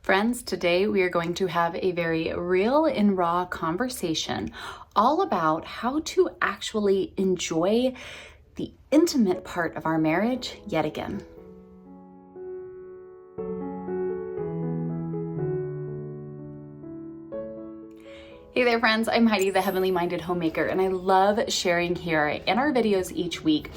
Friends, today we are going to have a very real and raw conversation all about how to actually enjoy the intimate part of our marriage yet again. Hey there, friends. I'm Heidi, the Heavenly Minded Homemaker, and I love sharing here in our videos each week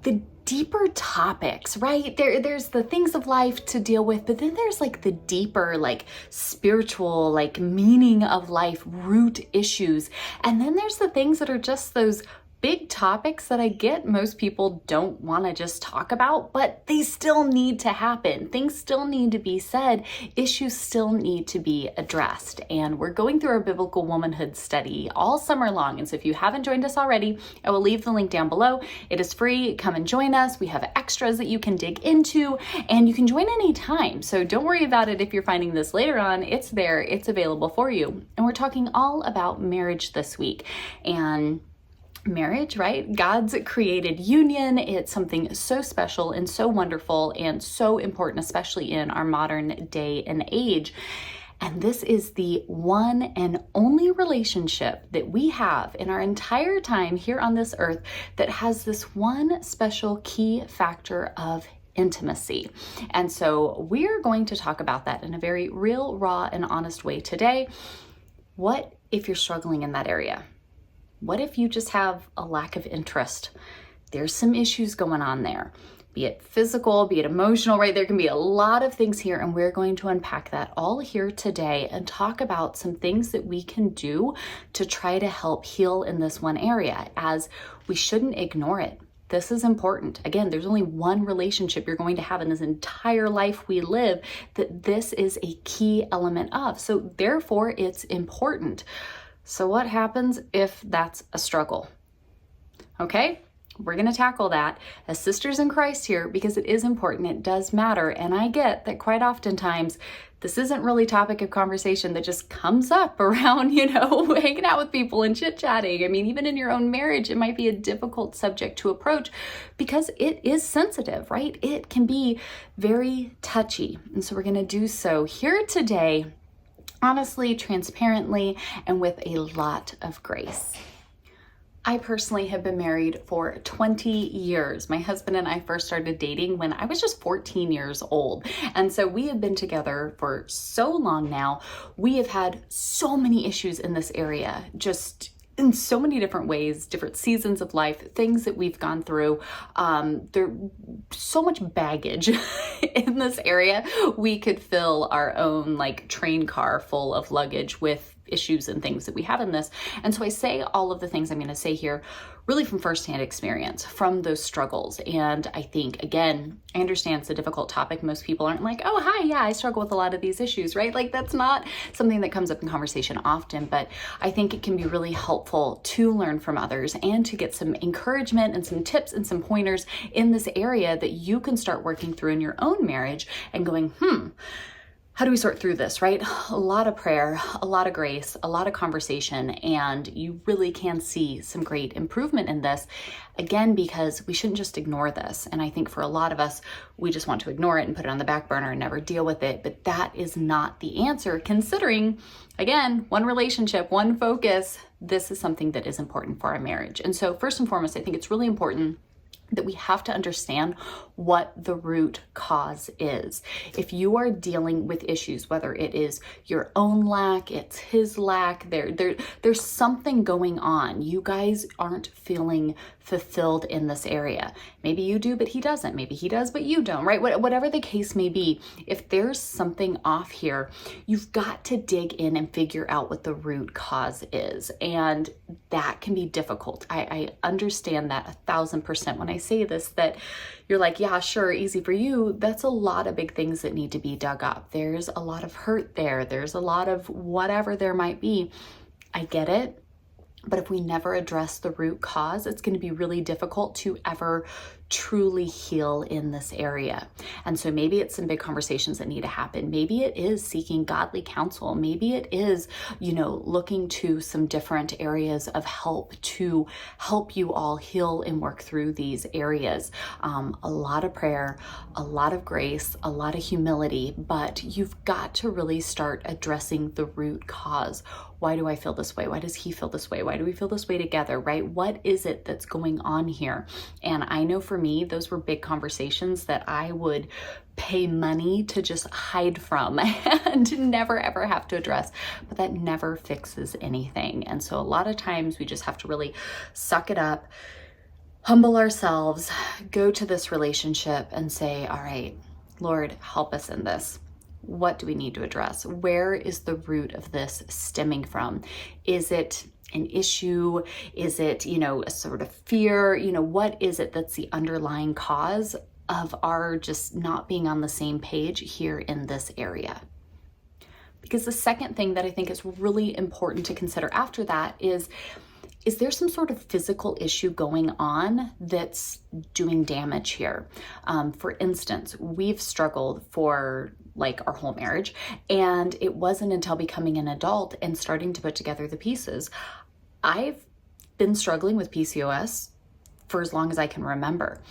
the deeper topics, right? There's the things of life to deal with, but then there's like the deeper, like spiritual, like meaning of life, root issues. And then there's the things that are just those big topics that I get most people don't want to just talk about, but they still need to happen. Things still need to be said. Issues still need to be addressed. And we're going through our biblical womanhood study all summer long. And so if you haven't joined us already, I will leave the link down below. It is free. Come and join us. We have extras that you can dig into, and you can join anytime. So don't worry about it if you're finding this later on. It's there. It's available for you. And we're talking all about marriage this week. And marriage, right? God's created union. It's something so special and so wonderful and so important, especially in our modern day and age. And this is the one and only relationship that we have in our entire time here on this earth that has this one special key factor of intimacy. And so we're going to talk about that in a very real, raw, and honest way today. What if you're struggling in that area? What if you just have a lack of interest? There's some issues going on there, be it physical, be it emotional, right? There can be a lot of things here, and we're going to unpack that all here today and talk about some things that we can do to try to help heal in this one area, as we shouldn't ignore it. This is important. Again, there's only one relationship you're going to have in this entire life we live that this is a key element of. So therefore, it's important. So what happens if that's a struggle? Okay, we're going to tackle that as sisters in Christ here because it is important. It does matter. And I get that quite oftentimes this isn't really topic of conversation that just comes up around, hanging out with people and chit-chatting. I mean, even in your own marriage, it might be a difficult subject to approach because it is sensitive, right? It can be very touchy. And so we're going to do so here today, honestly, transparently, and with a lot of grace. I personally have been married for 20 years. My husband and I first started dating when I was just 14 years old. And so we have been together for so long now. We have had so many issues in this area, just in so many different ways, different seasons of life, things that we've gone through. There's so much baggage in this area. We could fill our own train car full of luggage with issues and things that we have in this. And so I say all of the things I'm going to say here really from firsthand experience, from those struggles. And I think, again, I understand it's a difficult topic. Most people aren't like, oh, hi, yeah, I struggle with a lot of these issues, right? That's not something that comes up in conversation often, but I think it can be really helpful to learn from others and to get some encouragement and some tips and some pointers in this area that you can start working through in your own marriage and going, how do we sort through this, right? A lot of prayer, a lot of grace, a lot of conversation, and you really can see some great improvement in this. Again, because we shouldn't just ignore this. And I think for a lot of us, we just want to ignore it and put it on the back burner and never deal with it. But that is not the answer, considering, again, one relationship, one focus. This is something that is important for our marriage. And so first and foremost, I think it's really important that we have to understand what the root cause is. If you are dealing with issues, whether it is your own lack, it's his lack, there's something going on. You guys aren't feeling fulfilled in this area. Maybe you do, but he doesn't. Maybe he does, but you don't, right? Whatever the case may be, if there's something off here, you've got to dig in and figure out what the root cause is. And that can be difficult. I understand that 1,000% when I say this, that you're like, yeah, sure, easy for you. That's a lot of big things that need to be dug up. There's a lot of hurt there. There's a lot of whatever there might be. I get it. But if we never address the root cause, it's going to be really difficult to ever truly heal in this area. And so maybe it's some big conversations that need to happen. Maybe it is seeking godly counsel. Maybe it is, looking to some different areas of help to help you all heal and work through these areas. A lot of prayer, a lot of grace, a lot of humility, but you've got to really start addressing the root cause. Why do I feel this way? Why does he feel this way? Why do we feel this way together, right? What is it that's going on here? And I know for me, those were big conversations that I would pay money to just hide from and never ever have to address, but that never fixes anything. And so a lot of times we just have to really suck it up, humble ourselves, go to this relationship and say, all right, Lord, help us in this. What do we need to address? Where is the root of this stemming from? Is it an issue? Is it, a sort of fear? What is it that's the underlying cause of our just not being on the same page here in this area? Because the second thing that I think is really important to consider after that is there some sort of physical issue going on that's doing damage here? For instance, we've struggled for our whole marriage, and it wasn't until becoming an adult and starting to put together the pieces. I've been struggling with PCOS for as long as I can remember.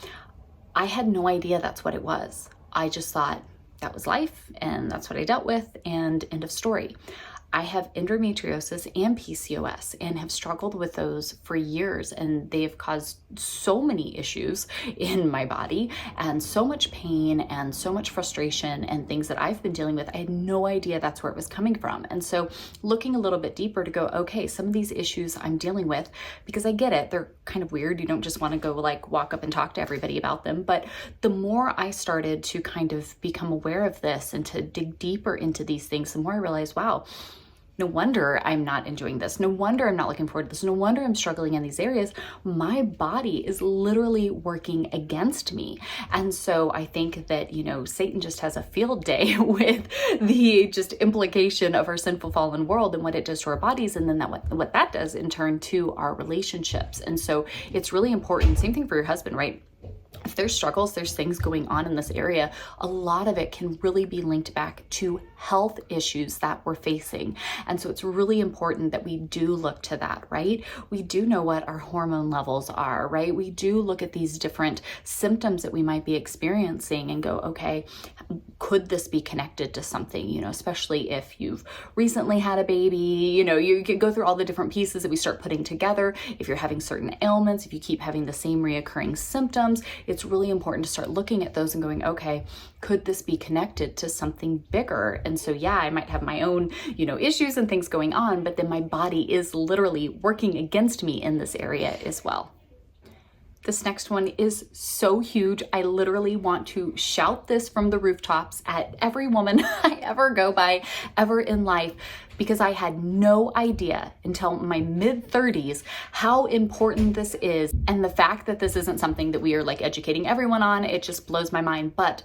I had no idea that's what it was. I just thought that was life and that's what I dealt with, and end of story. I have endometriosis and PCOS and have struggled with those for years, and they've caused so many issues in my body and so much pain and so much frustration and things that I've been dealing with. I had no idea that's where it was coming from. And so looking a little bit deeper to go, okay, some of these issues I'm dealing with, because I get it, they're kind of weird. You don't just want to go walk up and talk to everybody about them. But the more I started to kind of become aware of this and to dig deeper into these things, the more I realized, wow, no wonder I'm not enjoying this. No wonder I'm not looking forward to this. No wonder I'm struggling in these areas. My body is literally working against me. And so I think that, Satan just has a field day with the just implication of our sinful fallen world and what it does to our bodies. And then what that does in turn to our relationships. And so it's really important. Same thing for your husband, right? If there's struggles, there's things going on in this area, a lot of it can really be linked back to health issues that we're facing. And so it's really important that we do look to that, right? We do know what our hormone levels are, right? We do look at these different symptoms that we might be experiencing and go, okay, could this be connected to something, especially if you've recently had a baby, you can go through all the different pieces that we start putting together. If you're having certain ailments, if you keep having the same reoccurring symptoms, it's really important to start looking at those and going, okay, could this be connected to something bigger? And so, yeah, I might have my own, issues and things going on, but then my body is literally working against me in this area as well. This next one is so huge. I literally want to shout this from the rooftops at every woman I ever go by ever in life, because I had no idea until my mid-30s how important this is. And the fact that this isn't something that we are educating everyone on, it just blows my mind. But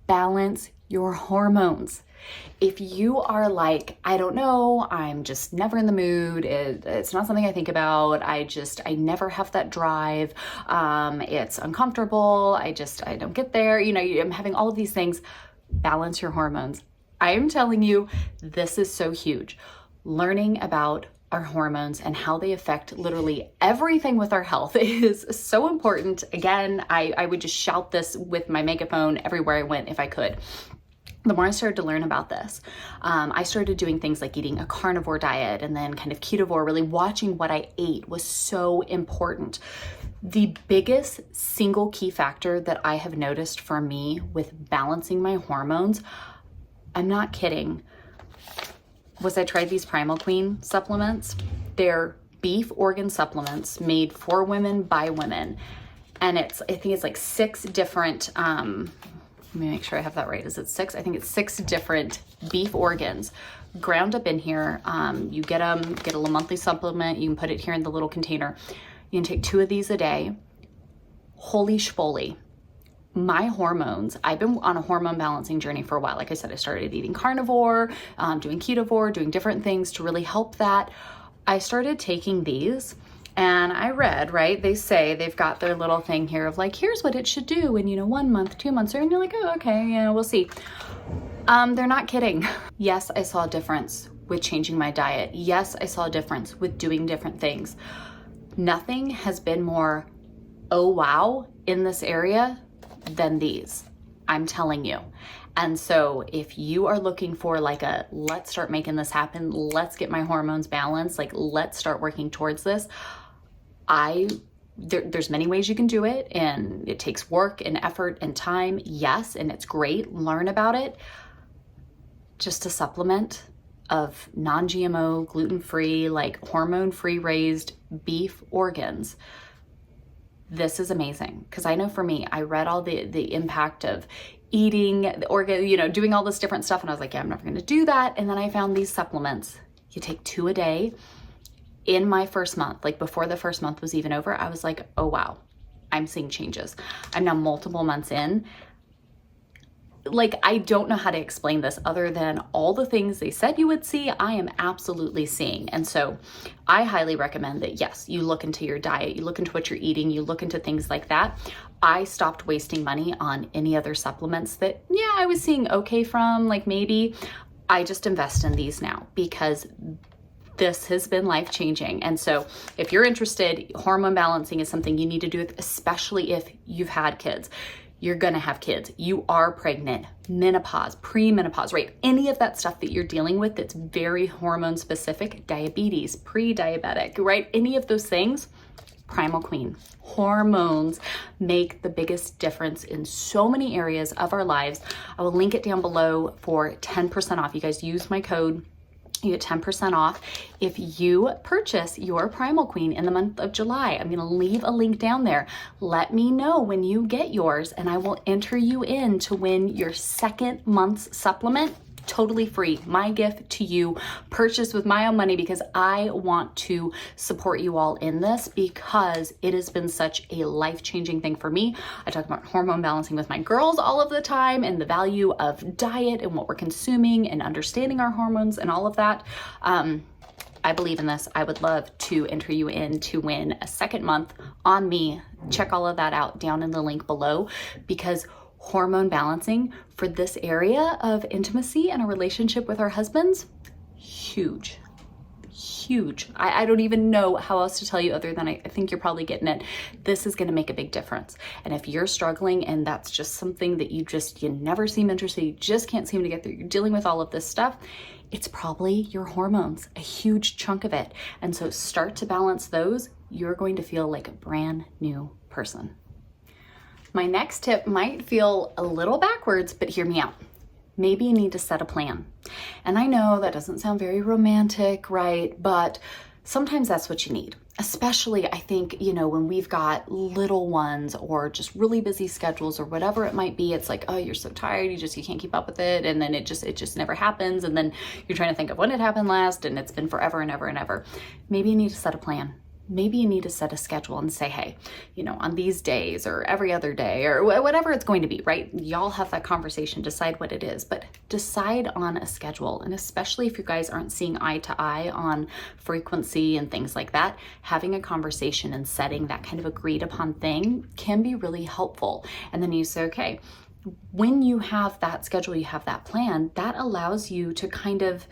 balance your hormones. If you are I don't know, I'm just never in the mood, it's not something I think about, I never have that drive, it's uncomfortable, I don't get there, I'm having all of these things, balance your hormones. I am telling you, this is so huge. Learning about our hormones and how they affect literally everything with our health is so important. Again, I would just shout this with my megaphone everywhere I went if I could. The more I started to learn about this, I started doing things like eating a carnivore diet and then kind of ketovore. Really watching what I ate was so important. The biggest single key factor that I have noticed for me with balancing my hormones, I'm not kidding, was I tried these Primal Queen supplements. They're beef organ supplements made for women by women. And I think it's 6 different, let me make sure I have that right. Is it 6? I think it's 6 different beef organs ground up in here. You get a little monthly supplement. You can put it here in the little container. You can take 2 of these a day. Holy schmoly. My hormones, I've been on a hormone balancing journey for a while. Like I said, I started eating carnivore, doing ketovore, doing different things to really help that. I started taking these And I read, right, they say they've got their little thing here of like, here's what it should do in, 1 month, 2 months, and you're like, oh, okay, we'll see. They're not kidding. Yes, I saw a difference with changing my diet. Yes, I saw a difference with doing different things. Nothing has been more, oh wow, in this area than these. I'm telling you. And so if you are looking for like let's start making this happen, let's get my hormones balanced, like let's start working towards this, there's many ways you can do it, and it takes work and effort and time. Yes, and it's great. Learn about it. Just a supplement of non-GMO, gluten-free, like hormone-free raised beef organs. This is amazing, because I know for me, I read all the impact of eating the organ, doing all this different stuff, and I was like, yeah, I'm never going to do that. And then I found these supplements. You take 2 a day. In my first month, like before the first month was even over, I was like, oh wow, I'm seeing changes. I'm now multiple months in. Like, I don't know how to explain this other than all the things they said you would see, I am absolutely seeing. And so I highly recommend that, yes, you look into your diet, you look into what you're eating, you look into things like that. I stopped wasting money on any other supplements that, yeah, I was seeing okay from, like maybe. I just invest in these now because this has been life-changing. And so if you're interested, hormone balancing is something you need to do, especially if you've had kids. You're gonna have kids, you are pregnant, menopause, pre-menopause, right? Any of that stuff that you're dealing with that's very hormone specific, diabetes, pre-diabetic, right? Any of those things, Primal Queen. Hormones make the biggest difference in so many areas of our lives. I will link it down below for 10% off. You guys use my code. You get 10% off if you purchase your Primal Queen in the month of July. I'm going to leave a link down there. Let me know when you get yours, and I will enter you in to win your second month's supplement totally free. My gift to you, purchased with my own money, because I want to support you all in this, because it has been such a life-changing thing for me. I talk about hormone balancing with my girls all of the time, and the value of diet and what we're consuming and understanding our hormones and all of that. I believe in this. I would love to enter you in to win a second month on me. Check all of that out down in the link below, because hormone balancing for this area of intimacy and a relationship with our husbands, huge. I don't even know how else to tell you other than I think you're probably getting it. This is going to make a big difference. And if you're struggling and that's just something that you never seem interested, you just can't seem to get through, you're dealing with all of this stuff, it's probably your hormones, a huge chunk of it. And so start to balance those. You're going to feel like a brand new person. My next tip might feel a little backwards, but hear me out. Maybe you need to set a plan. And I know that doesn't sound very romantic, right? But sometimes that's what you need. Especially, I think, when we've got little ones or just really busy schedules or whatever it might be, it's like, oh, you're so tired, you can't keep up with it. And then it just never happens. And then you're trying to think of when it happened last, and it's been forever and ever and ever. Maybe you need to set a plan. Maybe you need to set a schedule and say, hey, on these days or every other day or whatever it's going to be, right? Y'all have that conversation, decide what it is, but decide on a schedule. And especially if you guys aren't seeing eye to eye on frequency and things like that, having a conversation and setting that kind of agreed upon thing can be really helpful. And then you say, okay, when you have that schedule, you have that plan, that allows you to kind of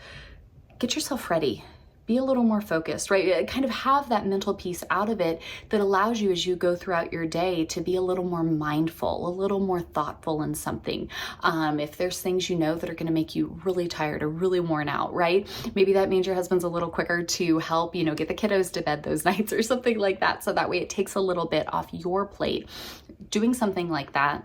get yourself ready. Be a little more focused, right? Kind of have that mental piece out of it that allows you, as you go throughout your day, to be a little more mindful, a little more thoughtful in something. If there's things that are going to make you really tired or really worn out, right? Maybe that means your husband's a little quicker to help, get the kiddos to bed those nights or something like that. So that way it takes a little bit off your plate. Doing something like that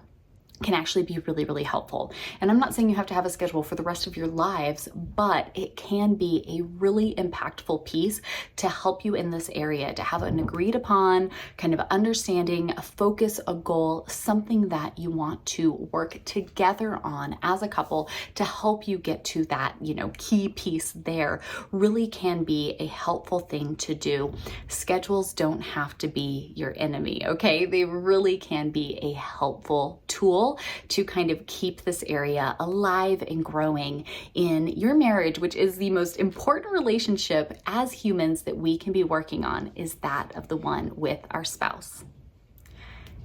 can actually be really, really helpful. And I'm not saying you have to have a schedule for the rest of your lives, but it can be a really impactful piece to help you in this area, to have an agreed upon kind of understanding, a focus, a goal, something that you want to work together on as a couple to help you get to that, key piece there, really can be a helpful thing to do. Schedules don't have to be your enemy, okay? They really can be a helpful tool goal to kind of keep this area alive and growing in your marriage, which is the most important relationship as humans that we can be working on, is that of the one with our spouse.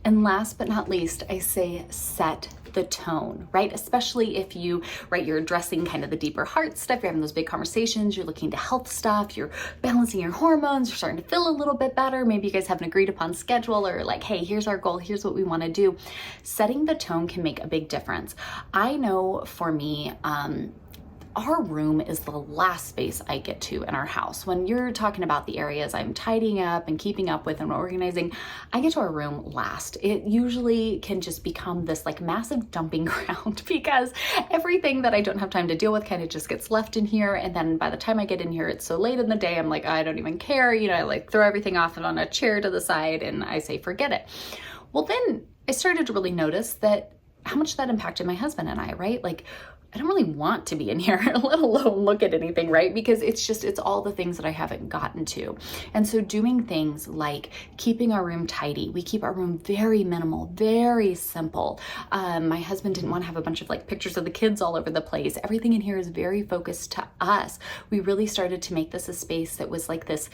And last but not least, I say set the tone, right? Especially if you're addressing kind of the deeper heart stuff, you're having those big conversations, you're looking to health stuff, you're balancing your hormones, you're starting to feel a little bit better. Maybe you guys have an agreed upon schedule, or like, hey, here's our goal, here's what we want to do. Setting the tone can make a big difference. I know for me, our room is the last space I get to in our house. When you're talking about the areas I'm tidying up and keeping up with and organizing, I get to our room last. It usually can just become this like massive dumping ground because everything that I don't have time to deal with kind of just gets left in here. And then by the time I get in here, it's so late in the day, I'm like, I don't even care. I like throw everything off on a chair to the side and I say, forget it. Well, then I started to really notice that how much that impacted my husband and I, right? Like, I don't really want to be in here, let alone look at anything, right? Because it's all the things that I haven't gotten to. And so doing things like keeping our room tidy, we keep our room very minimal, very simple. My husband didn't want to have a bunch of like pictures of the kids all over the place. Everything in here is very focused to us. We really started to make this a space that was like this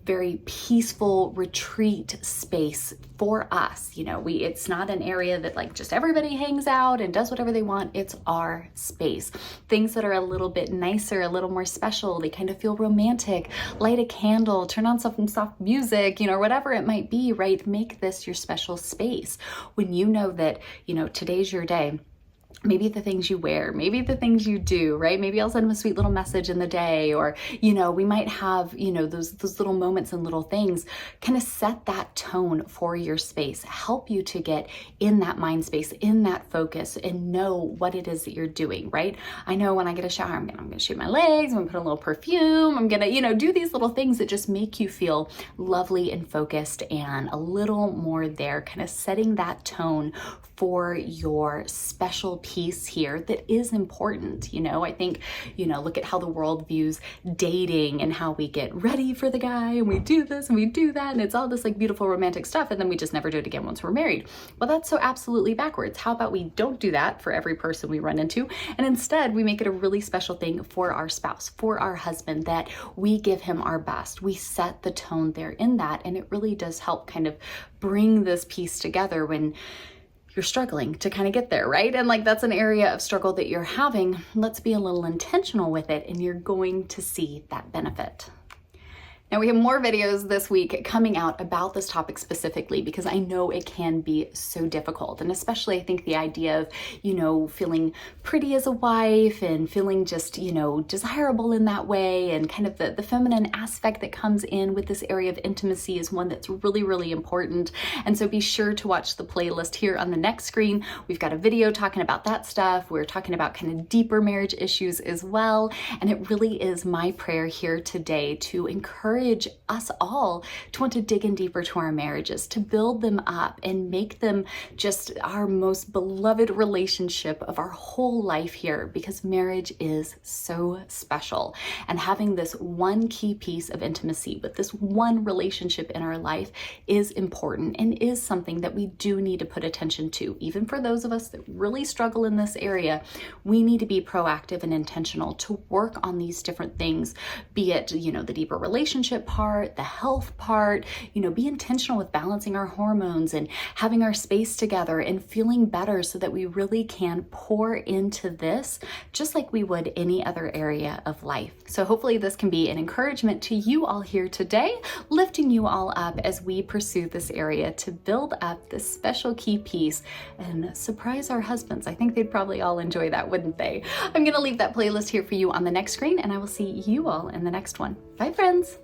very peaceful retreat space for us. It's not an area that like just everybody hangs out and does whatever they want. It's our space. Things that are a little bit nicer, a little more special, they kind of feel romantic. Light a candle, turn on some soft music, whatever it might be, right? Make this your special space. When you know that, today's your day. Maybe the things you wear, maybe the things you do, right? Maybe I'll send them a sweet little message in the day, or, we might have, those little moments and little things kind of set that tone for your space, help you to get in that mind space, in that focus, and know what it is that you're doing, right? I know when I get a shower, I'm gonna shave my legs, I'm gonna put a little perfume, I'm gonna, do these little things that just make you feel lovely and focused and a little more there, kind of setting that tone for your special piece here that is important. I think, look at how the world views dating and how we get ready for the guy and we do this and we do that. And it's all this like beautiful romantic stuff. And then we just never do it again once we're married. Well, that's so absolutely backwards. How about we don't do that for every person we run into? And instead we make it a really special thing for our spouse, for our husband, that we give him our best. We set the tone there in that. And it really does help kind of bring this piece together when you're struggling to kind of get there, right? And like that's an area of struggle that you're having. Let's be a little intentional with it and you're going to see that benefit. Now we have more videos this week coming out about this topic specifically because I know it can be so difficult. And especially I think the idea of, feeling pretty as a wife and feeling just, desirable in that way, and kind of the feminine aspect that comes in with this area of intimacy is one that's really, really important. And so be sure to watch the playlist here on the next screen. We've got a video talking about that stuff. We're talking about kind of deeper marriage issues as well. And it really is my prayer here today to encourage us all to want to dig in deeper to our marriages, to build them up and make them just our most beloved relationship of our whole life here, because marriage is so special. And having this one key piece of intimacy with this one relationship in our life is important and is something that we do need to put attention to. Even for those of us that really struggle in this area, we need to be proactive and intentional to work on these different things, be it, the deeper relationship part, the health part, be intentional with balancing our hormones and having our space together and feeling better so that we really can pour into this just like we would any other area of life. So hopefully this can be an encouragement to you all here today, lifting you all up as we pursue this area to build up this special key piece and surprise our husbands. I think they'd probably all enjoy that, wouldn't they? I'm going to leave that playlist here for you on the next screen, and I will see you all in the next one. Bye, friends.